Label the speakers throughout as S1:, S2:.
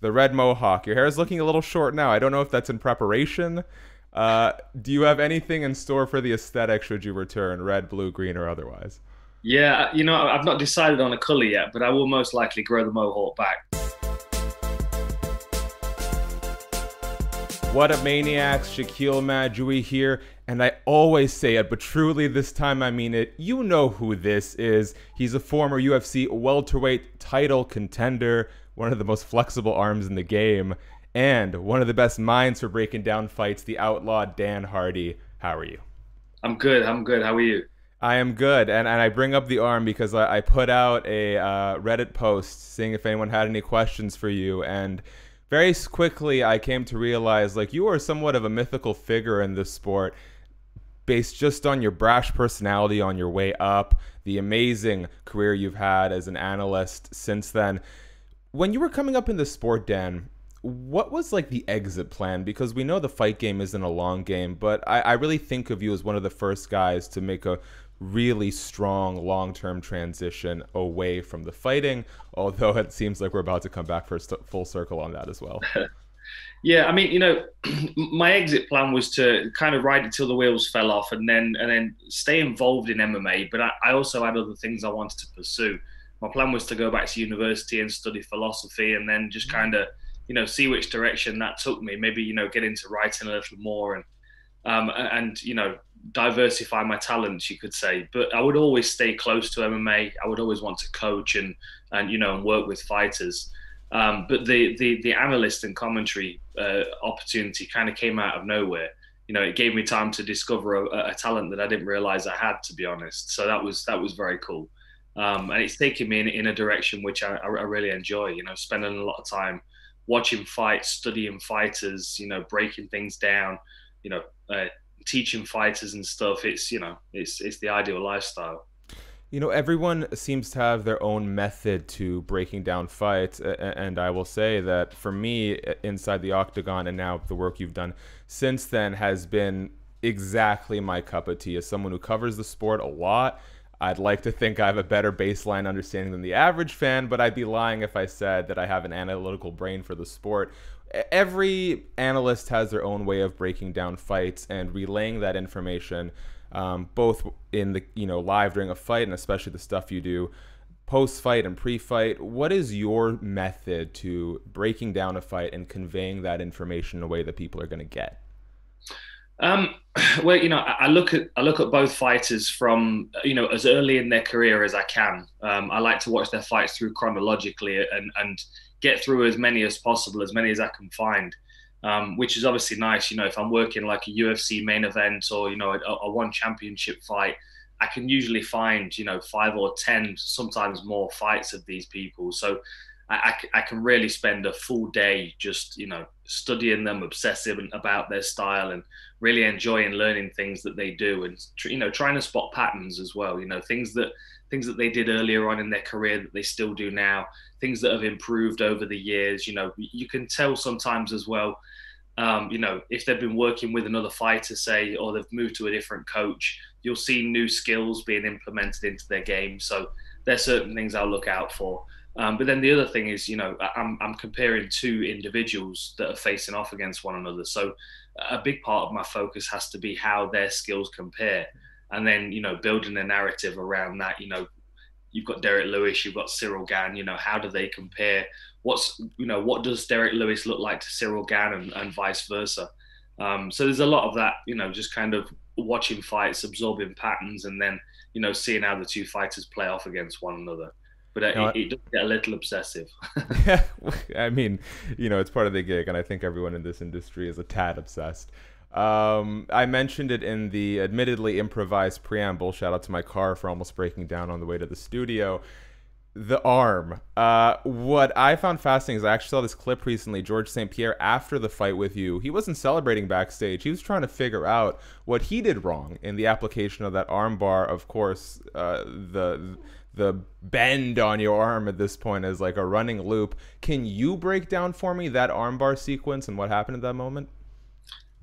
S1: the red mohawk. Your hair is looking a little short now. I don't know if that's in preparation. Do you have anything in store for the aesthetic should you return, red, blue, green, or otherwise?
S2: Yeah, I've not decided on a color yet, but I will most likely grow the mohawk back.
S1: What up, maniacs? Shakiel Mahjouri here, and I always say it, but truly this time I mean it. You know who this is. He's a former UFC welterweight title contender, one of the most flexible arms in the game, and one of the best minds for breaking down fights, the Outlaw Dan Hardy. How are you?
S2: I'm good. I'm good. How are you?
S1: I am good, and I bring up the arm because I put out a Reddit post seeing if anyone had any questions for you, and very quickly I came to realize, like, you are somewhat of a mythical figure in this sport based just on your brash personality on your way up, the amazing career you've had as an analyst since then. When you were coming up in the sport, Dan, what was like the exit plan? Because we know the fight game isn't a long game, but I really think of you as one of the first guys to make a really strong long-term transition away from the fighting, although it seems like we're about to come back for a full circle on that as well.
S2: Yeah, I mean, my exit plan was to kind of ride it till the wheels fell off, and then stay involved in MMA. But I also had other things I wanted to pursue. My plan was to go back to university and study philosophy, and then just kind of, see which direction that took me. Maybe, get into writing a little more and diversify my talents, you could say. But I would always stay close to MMA. I would always want to coach and work with fighters. But the analyst and commentary opportunity kind of came out of nowhere. It gave me time to discover a talent that I didn't realize I had, to be honest. So that was very cool. And it's taken me in a direction which I really enjoy. Spending a lot of time watching fights, studying fighters, breaking things down, teaching fighters and stuff. It's the ideal lifestyle.
S1: Everyone seems to have their own method to breaking down fights, and I will say that for me, inside the octagon and now the work you've done since then has been exactly my cup of tea. As someone who covers the sport a lot, I'd like to think I have a better baseline understanding than the average fan, but I'd be lying if I said that I have an analytical brain for the sport. Every analyst has their own way of breaking down fights and relaying that information, both in the live during a fight and especially the stuff you do post-fight and pre-fight. What is your method to breaking down a fight and conveying that information in a way that people are going to get?
S2: Well, I look at both fighters from as early in their career as I can. I like to watch their fights through chronologically and get through as many as possible, as many as I can find, which is obviously nice. If I'm working like a UFC main event or a one championship fight, I can usually find 5 or 10, sometimes more fights of these people. So I can really spend a full day just studying them, obsessive about their style, and really enjoying learning things that they do, and trying to spot patterns as well. Things that they did earlier on in their career that they still do now, things that have improved over the years. You can tell sometimes as well. If they've been working with another fighter, say, or they've moved to a different coach, you'll see new skills being implemented into their game. So there's certain things I'll look out for. But then the other thing is, I'm comparing two individuals that are facing off against one another. So a big part of my focus has to be how their skills compare. And then, building a narrative around that. You've got Derek Lewis, you've got Cyril Gane, how do they compare? What does Derek Lewis look like to Cyril Gane and vice versa? So there's a lot of that, just kind of watching fights, absorbing patterns, and then, seeing how the two fighters play off against one another. But it does get a little obsessive.
S1: Yeah, I mean, it's part of the gig, and I think everyone in this industry is a tad obsessed. I mentioned it in the admittedly improvised preamble. Shout out to my car for almost breaking down on the way to the studio. The arm. What I found fascinating is I actually saw this clip recently. George St-Pierre, after the fight with you, he wasn't celebrating backstage. He was trying to figure out what he did wrong in the application of that arm bar. Of course, the bend on your arm at this point is like a running loop. Can you break down for me that armbar sequence and what happened at that moment?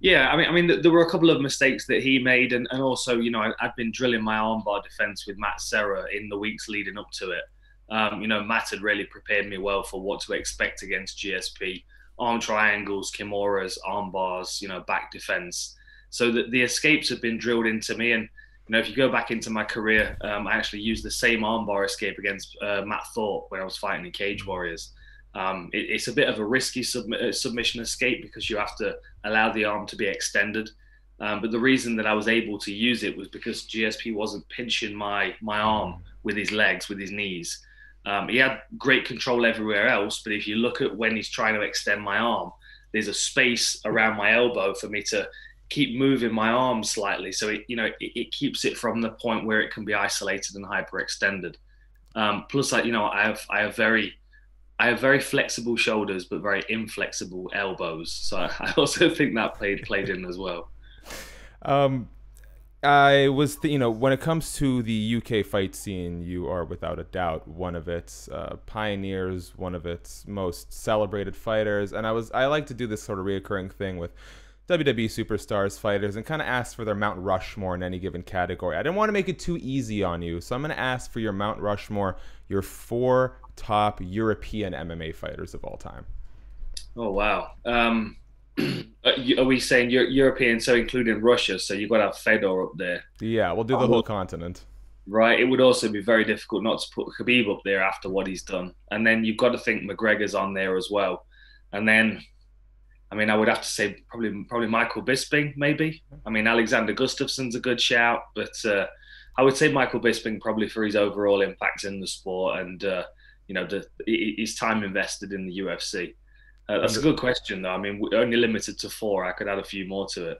S2: Yeah, I mean, there were a couple of mistakes that he made, and also, I'd been drilling my armbar defense with Matt Serra in the weeks leading up to it. Matt had really prepared me well for what to expect against GSP. Arm triangles, kimuras, arm bars, back defense. So the escapes have been drilled into me. And, if you go back into my career, I actually used the same armbar escape against Matt Thorpe when I was fighting in Cage Warriors. It's a bit of a risky submission escape because you have to allow the arm to be extended. But the reason that I was able to use it was because GSP wasn't pinching my arm with his legs, with his knees. He had great control everywhere else, but if you look at when he's trying to extend my arm, there's a space around my elbow for me to keep moving my arm slightly. So it keeps it from the point where it can be isolated and hyperextended. Plus, I have very flexible shoulders, but very inflexible elbows. So I also think that played in as well.
S1: I was, when it comes to the UK fight scene, you are without a doubt one of its pioneers, one of its most celebrated fighters. And I like to do this sort of reoccurring thing with WWE superstars, fighters, and kind of ask for their Mount Rushmore in any given category. I didn't want to make it too easy on you, so I'm going to ask for your Mount Rushmore, your 4 top European MMA fighters of all time.
S2: Oh, wow. Are we saying European, so including Russia? So you've got to have Fedor up there.
S1: Yeah, we'll do the whole continent.
S2: Right. It would also be very difficult not to put Khabib up there after what he's done. And then you've got to think McGregor's on there as well. And then, I would have to say probably Michael Bisping, maybe. Alexander Gustafsson's a good shout, but I would say Michael Bisping probably for his overall impact in the sport and, his time invested in the UFC. That's a good question, though. We're only limited to 4. I could add a few more to it.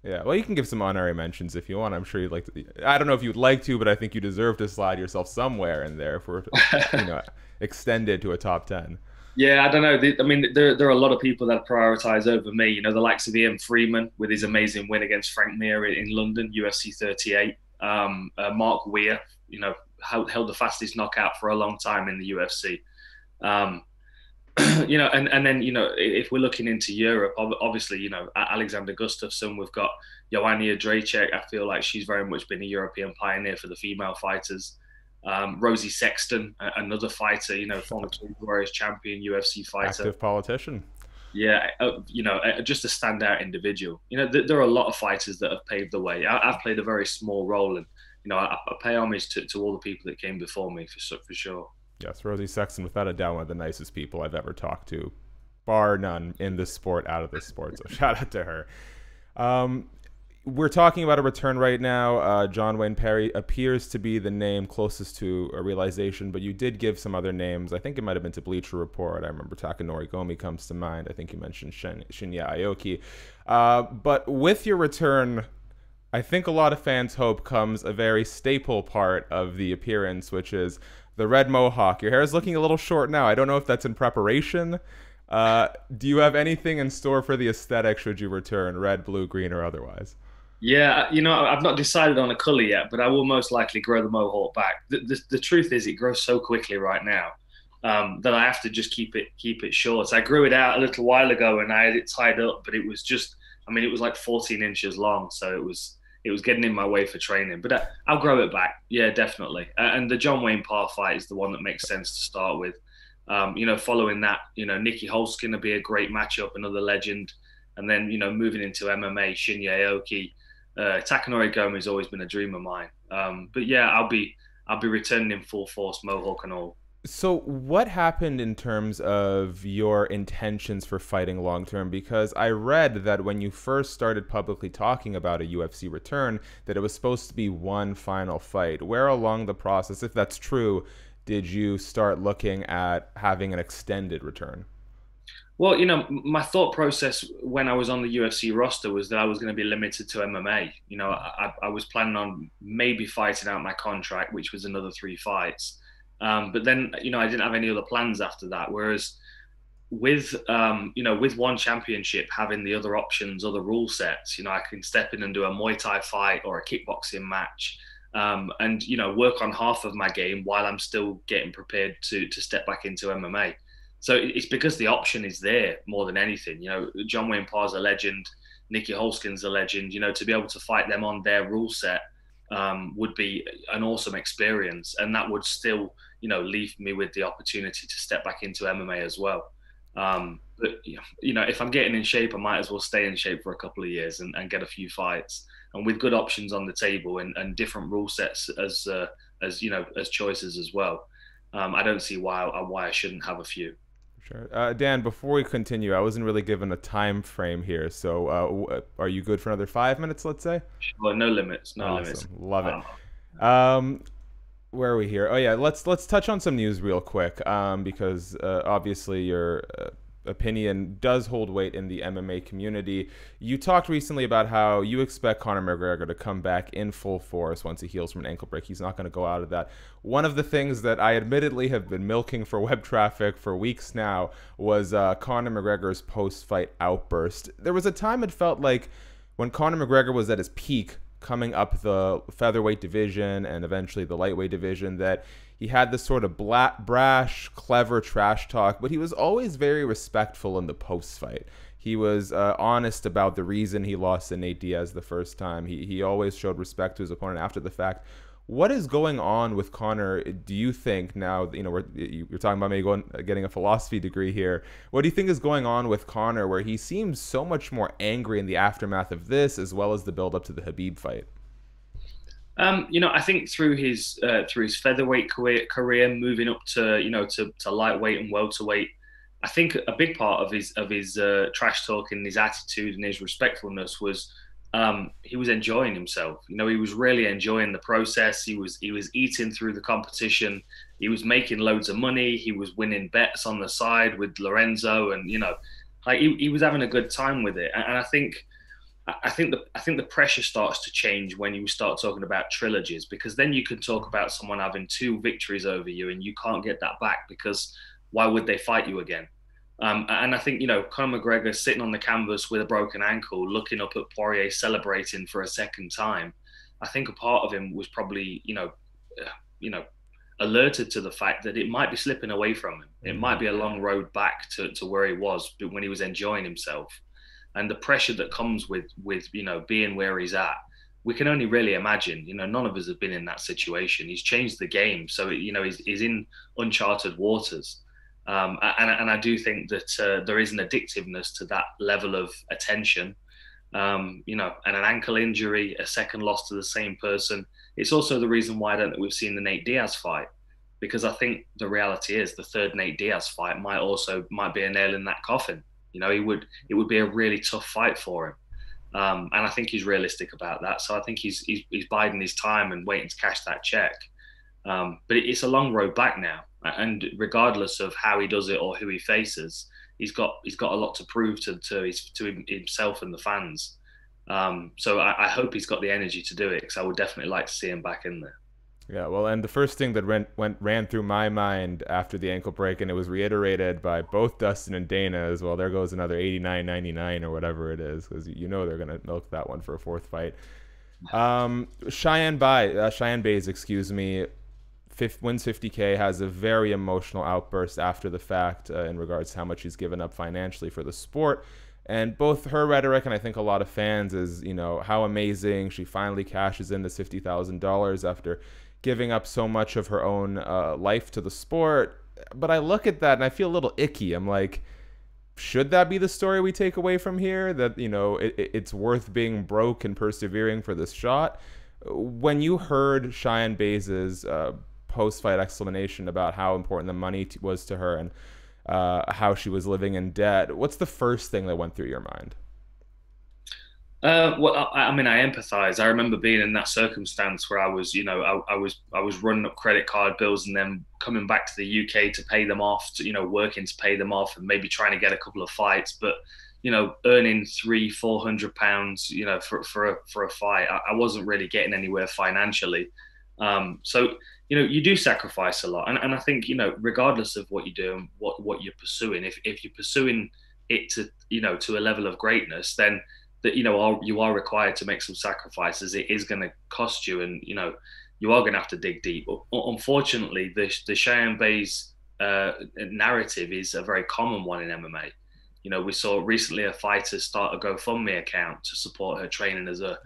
S1: Yeah, well, you can give some honorary mentions if you want. I'm sure you'd like to. I don't know if you'd like to, but I think you deserve to slide yourself somewhere in there for, extended to a top 10.
S2: Yeah, I don't know. There are a lot of people that prioritize over me. The likes of Ian Freeman with his amazing win against Frank Mir in London, UFC 38. Mark Weir, held the fastest knockout for a long time in the UFC. And then, if we're looking into Europe, obviously, Alexander Gustafsson, we've got Joanna Jędrzejczyk. I feel like she's very much been a European pioneer for the female fighters. Rosie Sexton, another fighter, former Cage Warriors champion, UFC fighter.
S1: Active politician.
S2: Yeah, just a standout individual. There are a lot of fighters that have paved the way. I've played a very small role, and I pay homage to all the people that came before me for sure.
S1: Yes, Rosie Sexton, without a doubt, one of the nicest people I've ever talked to, bar none, in this sport, out of this sport. So shout out to her. We're talking about a return right now. John Wayne Perry appears to be the name closest to a realization, but you did give some other names. I think it might have been to Bleacher Report. I remember Takanori Gomi comes to mind. I think you mentioned Shinya Aoki. But with your return, I think a lot of fans hope comes a very staple part of the appearance, which is the red mohawk. Your hair is looking a little short now. I don't know if that's in preparation. Do you have anything in store for the aesthetic should you return, red, blue, green, or otherwise?
S2: Yeah, I've not decided on a color yet, but I will most likely grow the mohawk back. The truth is, it grows so quickly right now that I have to just keep it short. I grew it out a little while ago and I had it tied up, but it was just, it was like 14 inches long, so it was getting in my way for training. But I'll grow it back. Yeah, definitely. And the John Wayne Parr fight is the one that makes sense to start with. Following that, Nikki Holskin will be a great matchup, another legend. And then, moving into MMA, Shinya Aoki, Takanori Gomi has always been a dream of mine. But yeah, I'll be returning in full force, mohawk and all.
S1: So what happened in terms of your intentions for fighting long term? Because I read that when you first started publicly talking about a UFC return, that it was supposed to be one final fight. Where along the process, if that's true, did you start looking at having an extended return?
S2: Well, my thought process when I was on the UFC roster was that I was going to be limited to MMA. I was planning on maybe fighting out my contract, which was another 3 fights. But then, I didn't have any other plans after that. Whereas with one championship, having the other options, other rule sets, I can step in and do a Muay Thai fight or a kickboxing match, and, work on half of my game while I'm still getting prepared to step back into MMA. So it's because the option is there more than anything. John Wayne Parr's a legend. Nikki Holskin's a legend. To be able to fight them on their rule set would be an awesome experience, and that would still, leave me with the opportunity to step back into MMA as well. But if I'm getting in shape, I might as well stay in shape for a couple of years and get a few fights. And with good options on the table and different rule sets as choices as well, I don't see why I shouldn't have a few.
S1: Sure. Dan, before we continue, I wasn't really given a time frame here, so are you good for another 5 minutes, let's say?
S2: Sure, no limits, no limits.
S1: Awesome, love
S2: Um,
S1: it. Where are we here? Oh yeah, let's touch on some news real quick, because obviously your opinion does hold weight in the MMA community. You talked recently about how you expect Conor McGregor to come back in full force once he heals from an ankle break. He's not going to go out of that. One of the things that I admittedly have been milking for web traffic for weeks now was Conor McGregor's post-fight outburst. There was a time it felt like when Conor McGregor was at his peak, coming up the featherweight division and eventually the lightweight division, that he had this sort of brash, clever trash talk, but he was always very respectful in the post-fight. He was honest about the reason he lost to Nate Diaz the first time. He always showed respect to his opponent after the fact. What is going on with Conor, do you think, now, you're talking about maybe getting a philosophy degree here. What do you think is going on with Conor, where he seems so much more angry in the aftermath of this, as well as the build-up to the Khabib fight?
S2: I think through his featherweight career, moving up to lightweight and welterweight, I think a big part of his trash talk and his attitude and his respectfulness was he was enjoying himself. He was really enjoying the process. He was eating through the competition. He was making loads of money. He was winning bets on the side with Lorenzo, and like he was having a good time with it. And I think the pressure starts to change when you start talking about trilogies, because then you can talk about someone having two victories over you and you can't get that back, because why would they fight you again? And I think, Conor McGregor sitting on the canvas with a broken ankle, looking up at Poirier celebrating for a second time. I think a part of him was probably, alerted to the fact that it might be slipping away from him. It might be a long road back to where he was when he was enjoying himself. And the pressure that comes with being where he's at, we can only really imagine. None of us have been in that situation. He's changed the game, so he's in uncharted waters. And I do think that there is an addictiveness to that level of attention. And an ankle injury, a second loss to the same person. It's also the reason why I don't think we've seen the Nate Diaz fight, because I think the reality is the third Nate Diaz fight might be a nail in that coffin. It would be a really tough fight for him. And I think he's realistic about that. So I think he's biding his time and waiting to cash that check. But it's a long road back now. And regardless of how he does it or who he faces, he's got a lot to prove to himself and the fans. So I hope he's got the energy to do it, because I would definitely like to see him back in there.
S1: Yeah, well, and the first thing that ran through my mind after the ankle break, and it was reiterated by both Dustin and Dana as well. There goes another 89.99 or whatever it is, because they're gonna milk that one for a fourth fight. Cheyanne Buys, excuse me, wins 50K, has a very emotional outburst after the fact in regards to how much he's given up financially for the sport. And both her rhetoric and I think a lot of fans is, how amazing she finally cashes in this $50,000 after giving up so much of her own life to the sport. But I look at that and I feel a little icky. I'm like, should that be the story we take away from here? That, it's worth being broke and persevering for this shot? When you heard Cheyanne Buys' post-fight explanation about how important the money was to her and how she was living in debt, what's the first thing that went through your mind?
S2: Well, I mean, I empathize. I remember being in that circumstance where I was, I was running up credit card bills and then coming back to the UK to pay them off, working to pay them off and maybe trying to get a couple of fights, but earning £300-400, for a fight. I wasn't really getting anywhere financially. So you do sacrifice a lot, and I think regardless of what you do and what you're pursuing, if you're pursuing it to a level of greatness, then that you are required to make some sacrifices. It is going to cost you, and you are going to have to dig deep. Unfortunately, the Cheyanne Buys narrative is a very common one in MMA. You know, we saw recently a fighter start a GoFundMe account to support her training as a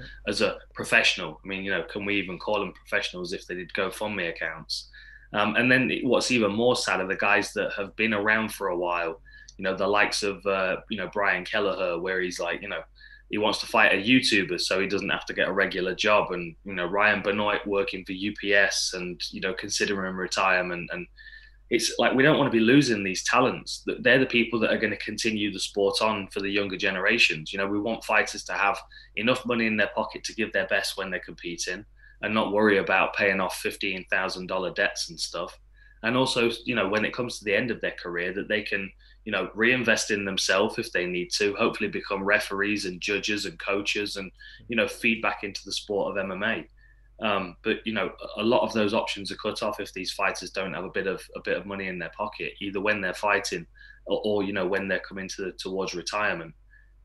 S2: professional. I mean, you know, can we even call them professionals if they did GoFundMe accounts? And then what's even more sad are the guys that have been around for a while. You know, the likes of you know, Brian Kelleher, where he's like, you know, he wants to fight a YouTuber so he doesn't have to get a regular job, and you know, Ryan Benoit working for UPS and you know, considering retirement. And it's like we don't want to be losing these talents. They're the people that are going to continue the sport on for the younger generations. You know, we want fighters to have enough money in their pocket to give their best when they're competing and not worry about paying off $15,000 debts and stuff. And also, you know, when it comes to the end of their career, that they can, you know, reinvest in themselves if they need to, hopefully become referees and judges and coaches and, you know, feed back into the sport of MMA. But you know, a lot of those options are cut off if these fighters don't have a bit of money in their pocket, either when they're fighting or you know, when they're coming towards retirement.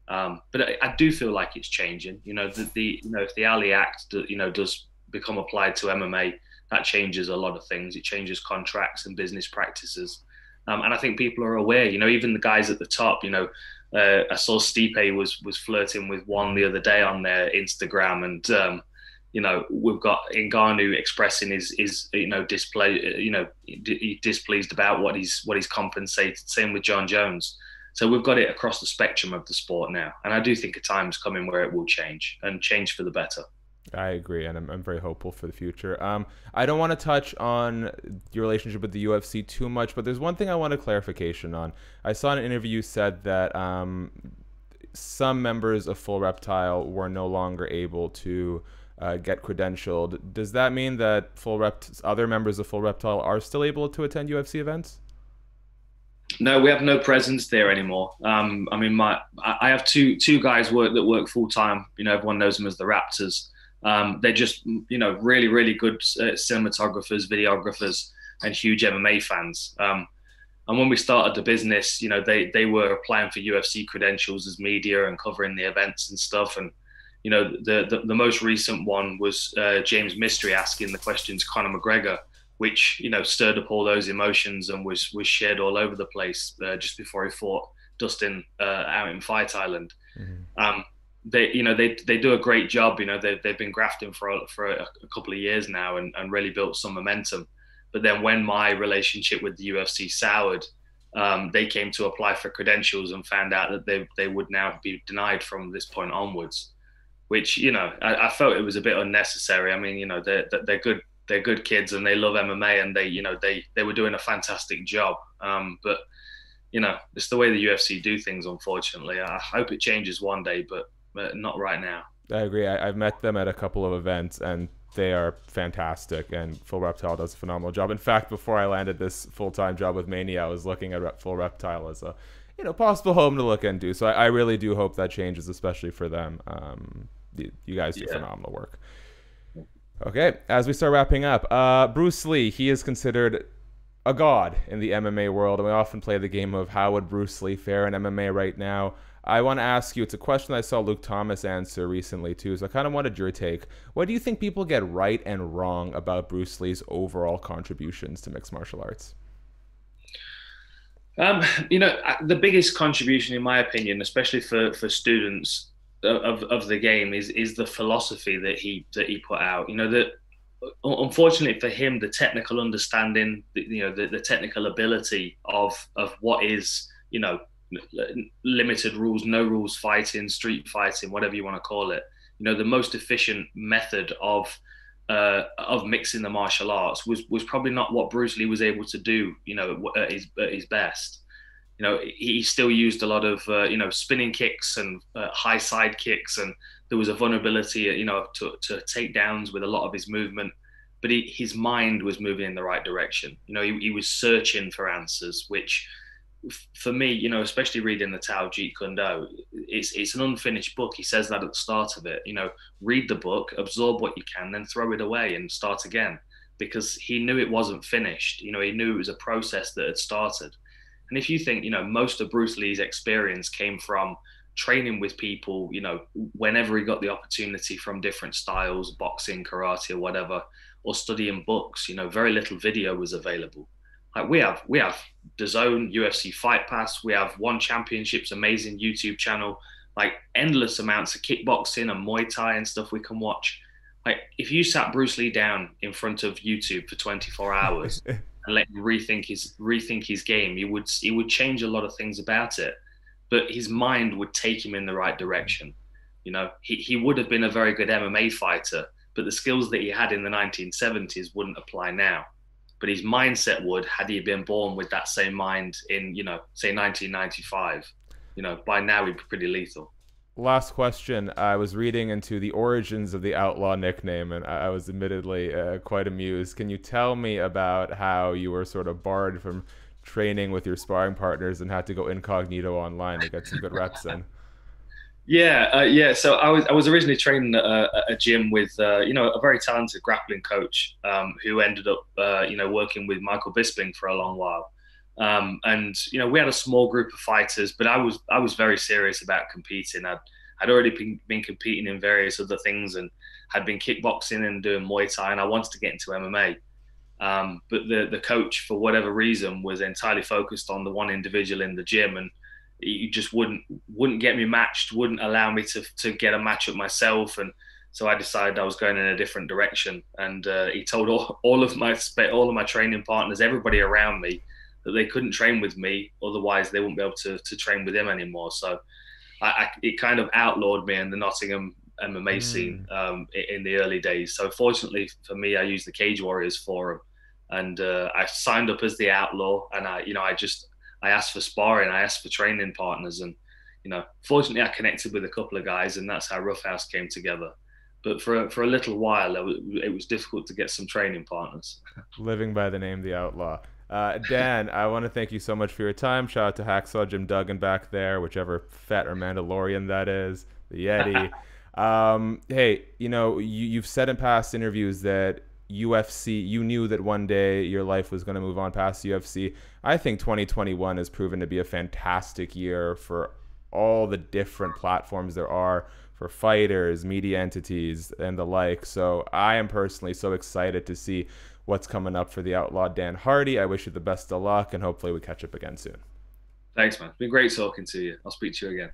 S2: But I do feel like it's changing. You know, you know, if the Ali Act you know, does become applied to MMA, that changes a lot of things. It changes contracts and business practices, and I think people are aware. You know, even the guys at the top. You know, I saw Stipe was flirting with one the other day on their Instagram, and you know, we've got Ngannou expressing his you know, displeased about what he's compensated. Same with John Jones. So we've got it across the spectrum of the sport now, and I do think a time's coming where it will change and change for the better.
S1: I agree, and I'm very hopeful for the future. I don't want to touch on your relationship with the UFC too much, but there's one thing I want a clarification on. I saw in an interview you said that some members of Full Reptile were no longer able to get credentialed. Does that mean that other members of Full Reptile are still able to attend UFC events?
S2: No, we have no presence there anymore. I mean, I have two guys that work full time. You know, everyone knows them as the Raptors. They're just, you know, really, really good cinematographers, videographers, and huge MMA fans. And when we started the business, you know, they were applying for UFC credentials as media and covering the events and stuff. And you know, the most recent one was James Mystery asking the question to Conor McGregor, which, you know, stirred up all those emotions and was shared all over the place just before he fought Dustin out in Fight Island. Mm-hmm. They do a great job. You know, they've been grafting for a couple of years now and really built some momentum. But then when my relationship with the UFC soured, they came to apply for credentials and found out that they would now be denied from this point onwards. Which, you know, I felt it was a bit unnecessary. I mean, you know, they're good kids and they love MMA, and they were doing a fantastic job. But you know, it's the way the UFC do things. Unfortunately, I hope it changes one day, but not right now.
S1: I agree. I've met them at a couple of events, and they are fantastic. And Full Reptile does a phenomenal job. In fact, before I landed this full-time job with Mania, I was looking at Full Reptile as a, you know, possible home to look into. So I really do hope that changes, especially for them. You guys do phenomenal work. Okay, as we start wrapping up, Bruce Lee, he is considered a god in the MMA world, and we often play the game of how would Bruce Lee fare in MMA right now. I want to ask you, it's a question I saw Luke Thomas answer recently too, so I kind of wanted your take. What do you think people get right and wrong about Bruce Lee's overall contributions to mixed martial arts?
S2: You know, the biggest contribution, in my opinion, especially for students of the game, is the philosophy that he put out. You know, that unfortunately for him, the technical understanding, the technical ability of what is, you know, limited rules, no rules fighting, street fighting, whatever you want to call it. You know, the most efficient method of mixing the martial arts was probably not what Bruce Lee was able to do, you know, at his best. You know, he still used a lot of, you know, spinning kicks and high side kicks, and there was a vulnerability, you know, to takedowns with a lot of his movement, but his mind was moving in the right direction. You know, he was searching for answers, which for me, you know, especially reading the Tao Jeet Kune Do, it's an unfinished book. He says that at the start of it. You know, read the book, absorb what you can, then throw it away and start again, because he knew it wasn't finished. You know, he knew it was a process that had started. And if you think, you know, most of Bruce Lee's experience came from training with people, you know, whenever he got the opportunity, from different styles, boxing, karate, or whatever, or studying books, you know, very little video was available. Like we have DAZN, UFC Fight Pass, we have One Championships, amazing YouTube channel, like endless amounts of kickboxing and Muay Thai and stuff we can watch. Like if you sat Bruce Lee down in front of YouTube for 24 hours and let him rethink his game, he would change a lot of things about it. But his mind would take him in the right direction. You know, he would have been a very good MMA fighter, but the skills that he had in the 1970s wouldn't apply now. But his mindset would, had he been born with that same mind in, you know, say 1995, you know, by now he'd be pretty lethal.
S1: Last question. I was reading into the origins of the Outlaw nickname, and I was admittedly quite amused. Can you tell me about how you were sort of barred from training with your sparring partners and had to go incognito online to get some good reps in?
S2: Yeah. So I was originally training at a gym with you know, a very talented grappling coach who ended up you know, working with Michael Bisping for a long while. And you know, we had a small group of fighters, but I was very serious about competing. I'd already been competing in various other things and had been kickboxing and doing Muay Thai, and I wanted to get into MMA. But the coach, for whatever reason, was entirely focused on the one individual in the gym, and he just wouldn't get me matched, wouldn't allow me to get a match up myself, and so I decided I was going in a different direction. And he told all of my training partners, everybody around me, that they couldn't train with me, otherwise they wouldn't be able to train with him anymore. So it kind of outlawed me in the Nottingham MMA scene in the early days. So fortunately for me, I used the Cage Warriors forum, and I signed up as the Outlaw, and I asked for sparring, I asked for training partners, and you know, fortunately I connected with a couple of guys, and that's how Roughhouse came together. But for a little while, it was difficult to get some training partners.
S1: Living by the name the Outlaw. Dan, I want to thank you so much for your time. Shout out to Hacksaw Jim Duggan back there, whichever Fett or Mandalorian that is, the Yeti. Hey, you know, you've said in past interviews that UFC, you knew that one day your life was going to move on past UFC. I think 2021 has proven to be a fantastic year for all the different platforms there are for fighters, media entities, and the like. So I am personally so excited to see what's coming up for the Outlaw Dan Hardy. I wish you the best of luck, and hopefully we catch up again soon.
S2: Thanks, man. It's been great talking to you. I'll speak to you again.